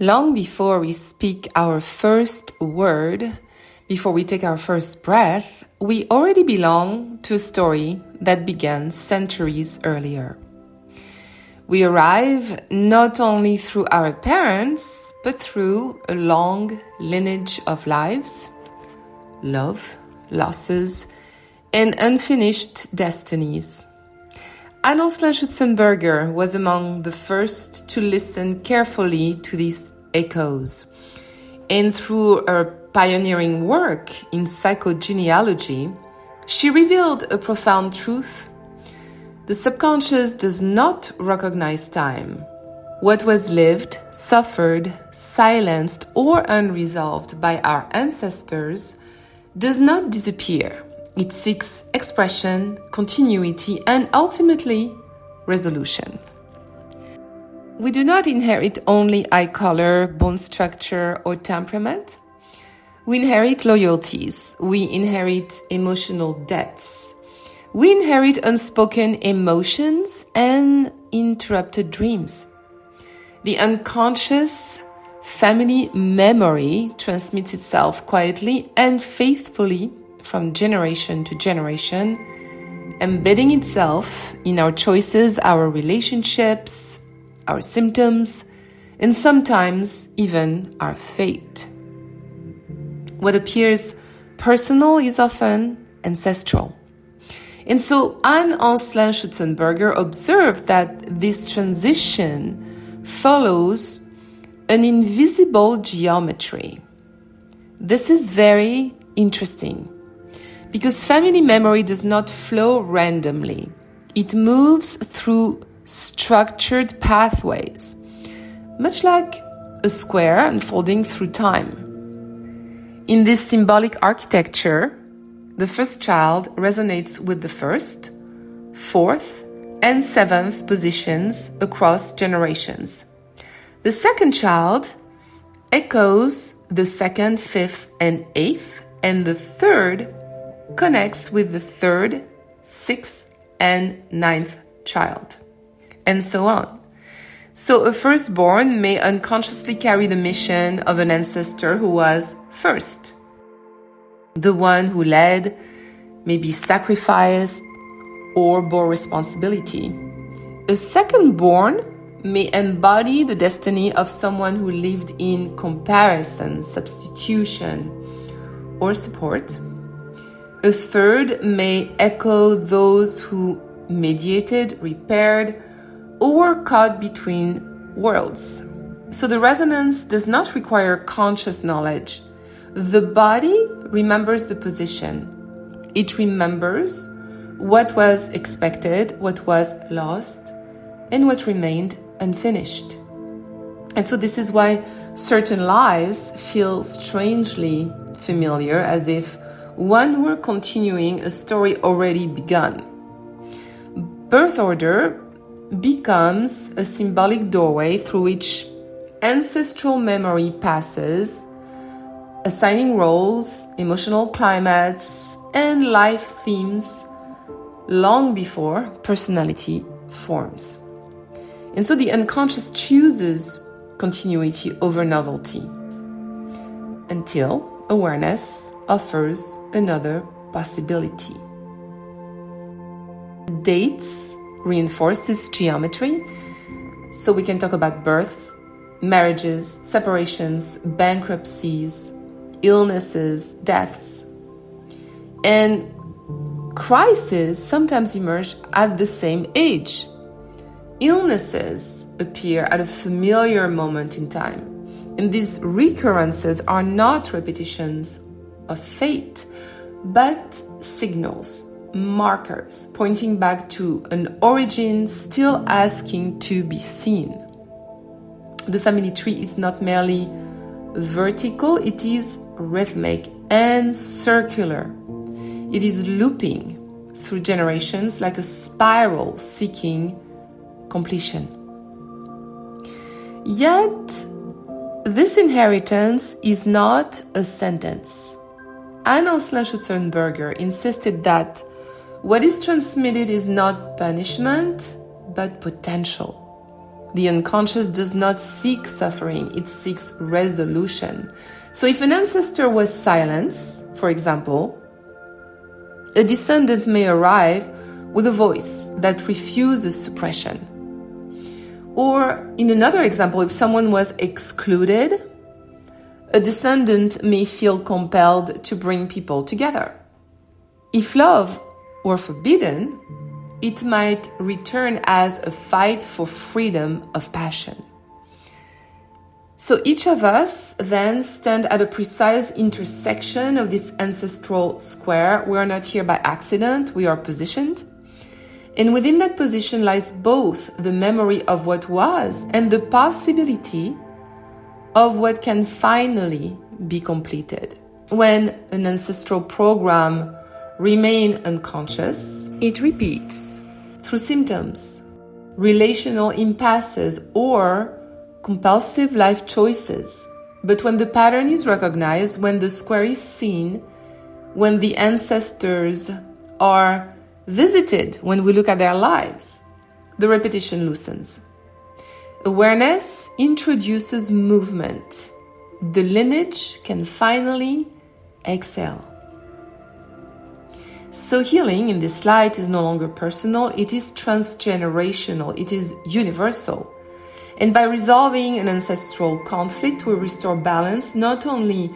Long before we speak our first word, before we take our first breath, we already belong to a story that began centuries earlier. We arrive not only through our parents, but through a long lineage of lives, love, losses, and unfinished destinies. Annons Schutzenberger was among the first to listen carefully to these echoes. And through her pioneering work in psychogenealogy, she revealed a profound truth. The subconscious does not recognize time. What was lived, suffered, silenced, or unresolved by our ancestors does not disappear. It seeks expression, continuity, and ultimately, resolution. We do not inherit only eye color, bone structure, or temperament. We inherit loyalties. We inherit emotional debts. We inherit unspoken emotions and interrupted dreams. The unconscious family memory transmits itself quietly and faithfully from generation to generation, embedding itself in our choices, our relationships, our symptoms, and sometimes even our fate. What appears personal is often ancestral. And so Annons Schutzenberger observed that this transition follows an invisible geometry. This is very interesting, because family memory does not flow randomly. It moves through structured pathways, much like a square unfolding through time. In this symbolic architecture, the first child resonates with the first, fourth, and seventh positions across generations. The second child echoes the second, fifth, and eighth, and the third connects with the third, sixth, and ninth child, and so on. So a firstborn may unconsciously carry the mission of an ancestor who was first. The one who led, maybe sacrificed, or bore responsibility. A secondborn may embody the destiny of someone who lived in comparison, substitution, or support. A third may echo those who mediated, repaired, or were caught between worlds. So the resonance does not require conscious knowledge. The body remembers the position. It remembers what was expected, what was lost, and what remained unfinished. And so this is why certain lives feel strangely familiar, as if one were continuing a story already begun. Birth order becomes a symbolic doorway through which ancestral memory passes, assigning roles, emotional climates, and life themes long before personality forms. And so the unconscious chooses continuity over novelty until awareness offers another possibility. Dates reinforce this geometry, so we can talk about births, marriages, separations, bankruptcies, illnesses, deaths. And crises sometimes emerge at the same age. Illnesses appear at a familiar moment in time. And these recurrences are not repetitions of fate, but signals, markers, pointing back to an origin still asking to be seen. The family tree is not merely vertical, it is rhythmic and circular. It is looping through generations like a spiral seeking completion. Yet, this inheritance is not a sentence. Annons Schutzenberger insisted that what is transmitted is not punishment, but potential. The unconscious does not seek suffering, it seeks resolution. So if an ancestor was silenced, for example, a descendant may arrive with a voice that refuses suppression. Or in another example, if someone was excluded, a descendant may feel compelled to bring people together. If love were forbidden, it might return as a fight for freedom of passion. So each of us then stand at a precise intersection of this ancestral square. We are not here by accident, we are positioned. And within that position lies both the memory of what was and the possibility of what can finally be completed. When an ancestral program remains unconscious, it repeats through symptoms, relational impasses, or compulsive life choices. But when the pattern is recognized, when the square is seen, when the ancestors are visited, when we look at their lives, the repetition loosens. Awareness introduces movement. The lineage can finally exhale. So healing in this light is no longer personal, it is transgenerational, it is universal. And by resolving an ancestral conflict, we restore balance not only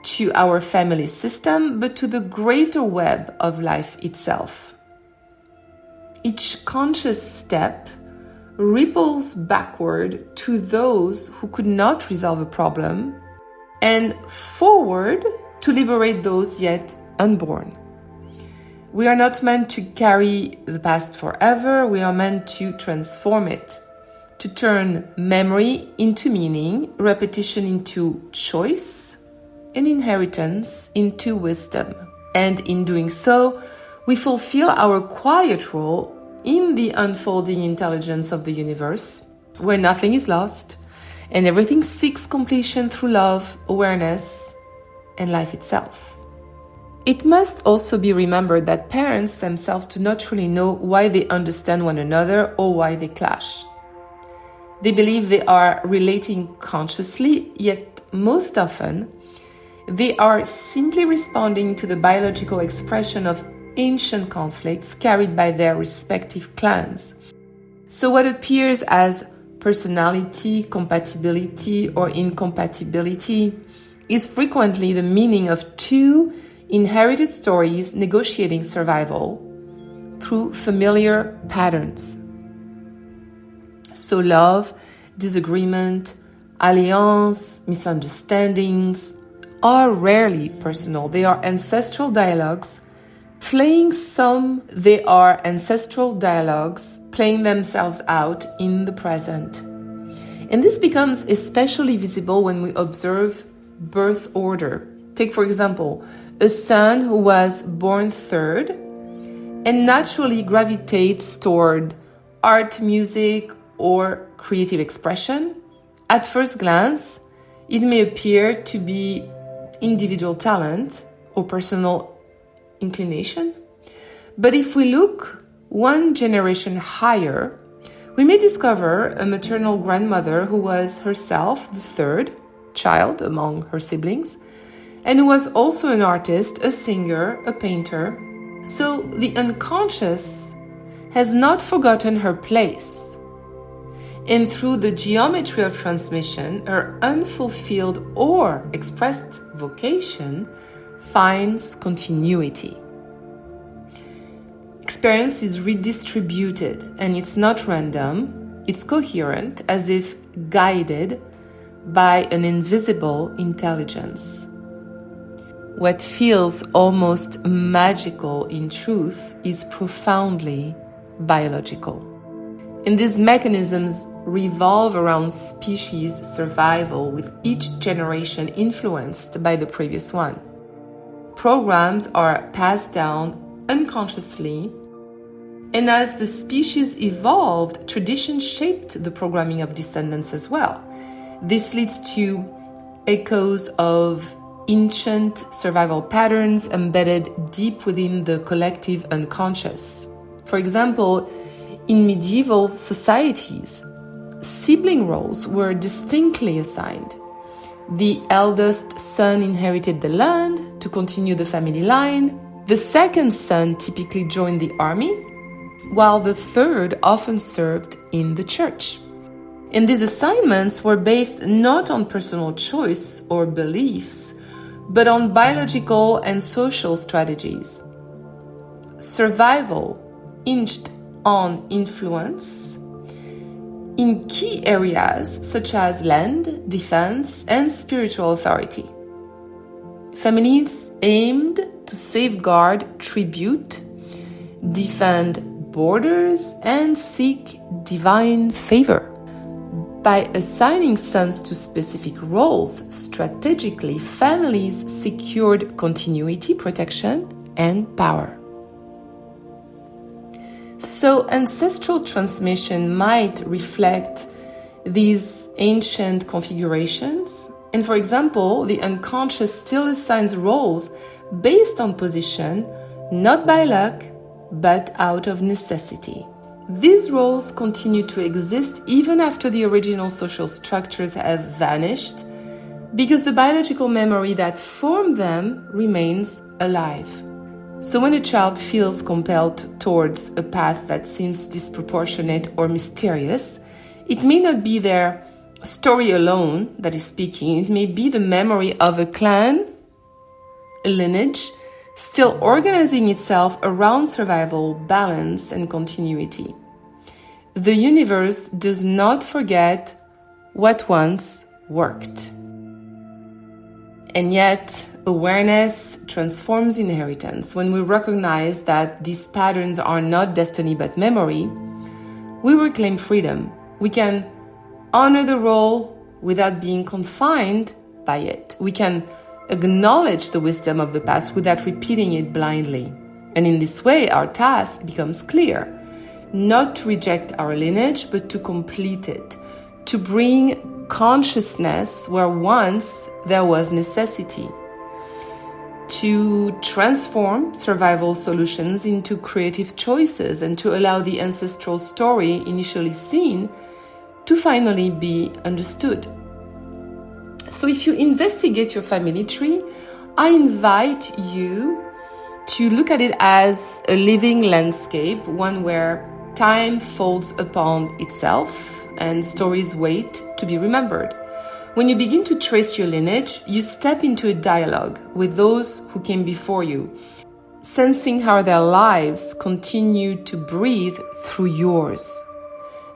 to our family system, but to the greater web of life itself. Each conscious step ripples backward to those who could not resolve a problem, and forward to liberate those yet unborn. We are not meant to carry the past forever, we are meant to transform it, to turn memory into meaning, repetition into choice, and inheritance into wisdom. And in doing so, we fulfill our quiet role in the unfolding intelligence of the universe, where nothing is lost and everything seeks completion through love, awareness, and life itself. It must also be remembered that parents themselves do not truly know why they understand one another or why they clash. They believe they are relating consciously, yet most often they are simply responding to the biological expression of ancient conflicts carried by their respective clans. So what appears as personality, compatibility, or incompatibility is frequently the meaning of two inherited stories negotiating survival through familiar patterns. So love, disagreement, alliance, misunderstandings are rarely personal. They are ancestral dialogues playing themselves out in the present. And this becomes especially visible when we observe birth order. Take, for example, a son who was born third and naturally gravitates toward art, music, or creative expression. At first glance, it may appear to be individual talent or personal inclination. But if we look one generation higher, we may discover a maternal grandmother who was herself the third child among her siblings, and who was also an artist, a singer, a painter. So the unconscious has not forgotten her place. And through the geometry of transmission, her unfulfilled or expressed vocation finds continuity. Experience is redistributed, and it's not random, it's coherent, as if guided by an invisible intelligence. What feels almost magical in truth is profoundly biological. And these mechanisms revolve around species survival, with each generation influenced by the previous one. Programs are passed down unconsciously, and as the species evolved, tradition shaped the programming of descendants as well. This leads to echoes of ancient survival patterns embedded deep within the collective unconscious. For example, in medieval societies, sibling roles were distinctly assigned. The eldest son inherited the land to continue the family line. The second son typically joined the army, while the third often served in the church. And these assignments were based not on personal choice or beliefs, but on biological and social strategies. Survival hinged on influence in key areas such as land, defense, and spiritual authority. Families aimed to safeguard tribute, defend borders, and seek divine favor. By assigning sons to specific roles, strategically, families secured continuity, protection, and power. So, ancestral transmission might reflect these ancient configurations. And for example, the unconscious still assigns roles based on position, not by luck, but out of necessity. These roles continue to exist even after the original social structures have vanished, because the biological memory that formed them remains alive. So when a child feels compelled towards a path that seems disproportionate or mysterious, it may not be their story alone that is speaking. It may be the memory of a clan, a lineage, still organizing itself around survival, balance, and continuity. The universe does not forget what once worked. And yet, awareness transforms inheritance. When we recognize that these patterns are not destiny but memory, we reclaim freedom. We can honor the role without being confined by it. We can acknowledge the wisdom of the past without repeating it blindly. And in this way, our task becomes clear. Not to reject our lineage, but to complete it. To bring consciousness where once there was necessity. To transform survival solutions into creative choices and to allow the ancestral story initially seen to finally be understood. So if you investigate your family tree, I invite you to look at it as a living landscape, one where time folds upon itself and stories wait to be remembered. When you begin to trace your lineage, you step into a dialogue with those who came before you, sensing how their lives continue to breathe through yours.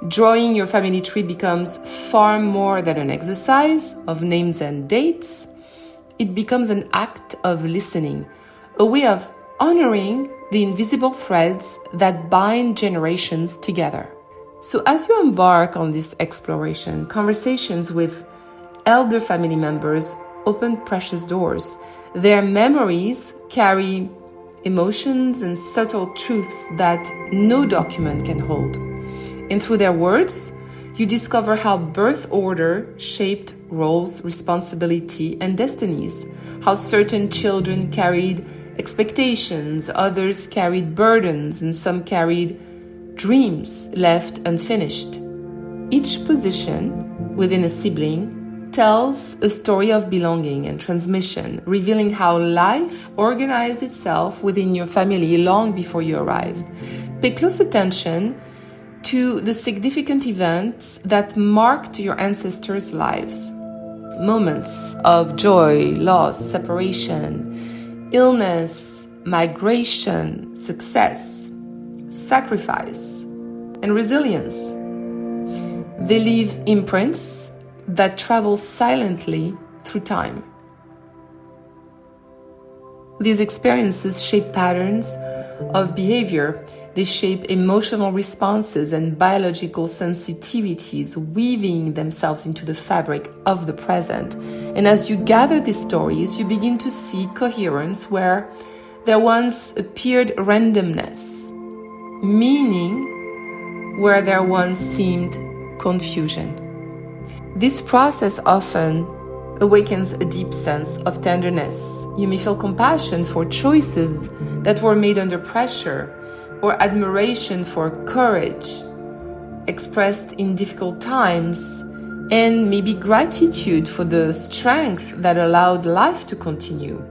Drawing your family tree becomes far more than an exercise of names and dates. It becomes an act of listening, a way of honoring the invisible threads that bind generations together. So as you embark on this exploration, conversations with elder family members open precious doors. Their memories carry emotions and subtle truths that no document can hold. And through their words, you discover how birth order shaped roles, responsibility, and destinies. How certain children carried expectations, others carried burdens, and some carried dreams left unfinished. Each position within a sibling tells a story of belonging and transmission, revealing how life organized itself within your family long before you arrived. Pay close attention to the significant events that marked your ancestors' lives. Moments of joy, loss, separation, illness, migration, success, sacrifice, and resilience. They leave imprints that travel silently through time. These experiences shape patterns of behavior. They shape emotional responses and biological sensitivities, weaving themselves into the fabric of the present. And as you gather these stories, you begin to see coherence where there once appeared randomness, meaning where there once seemed confusion. This process often awakens a deep sense of tenderness. You may feel compassion for choices that were made under pressure, or admiration for courage expressed in difficult times, and maybe gratitude for the strength that allowed life to continue.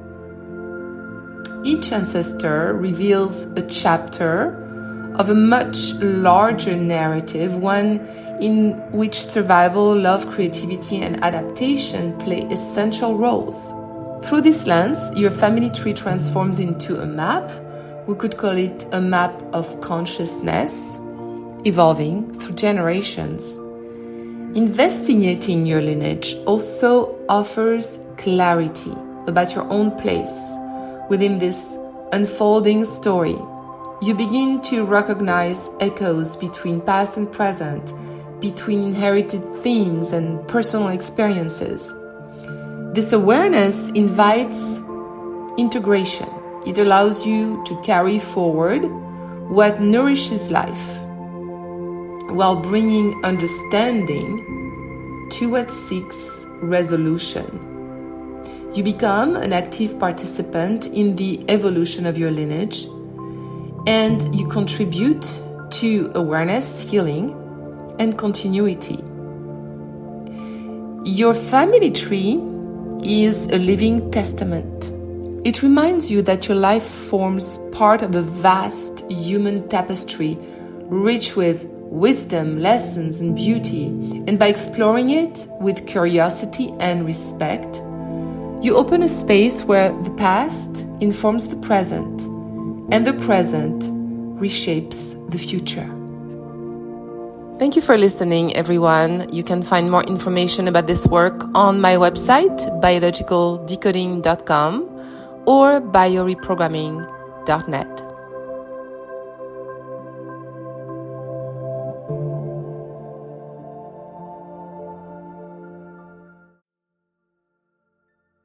Each ancestor reveals a chapter of a much larger narrative, one in which survival, love, creativity, and adaptation play essential roles. Through this lens, your family tree transforms into a map. We could call it a map of consciousness, evolving through generations. Investigating your lineage also offers clarity about your own place within this unfolding story. You begin to recognize echoes between past and present, between inherited themes and personal experiences. This awareness invites integration. It allows you to carry forward what nourishes life, while bringing understanding to what seeks resolution. You become an active participant in the evolution of your lineage, and you contribute to awareness, healing, and continuity. Your family tree is a living testament. It reminds you that your life forms part of a vast human tapestry, rich with wisdom, lessons, and beauty. And by exploring it with curiosity and respect, you open a space where the past informs the present, and the present reshapes the future. Thank you for listening, everyone. You can find more information about this work on my website, biologicaldecoding.com, or bioreprogramming.net.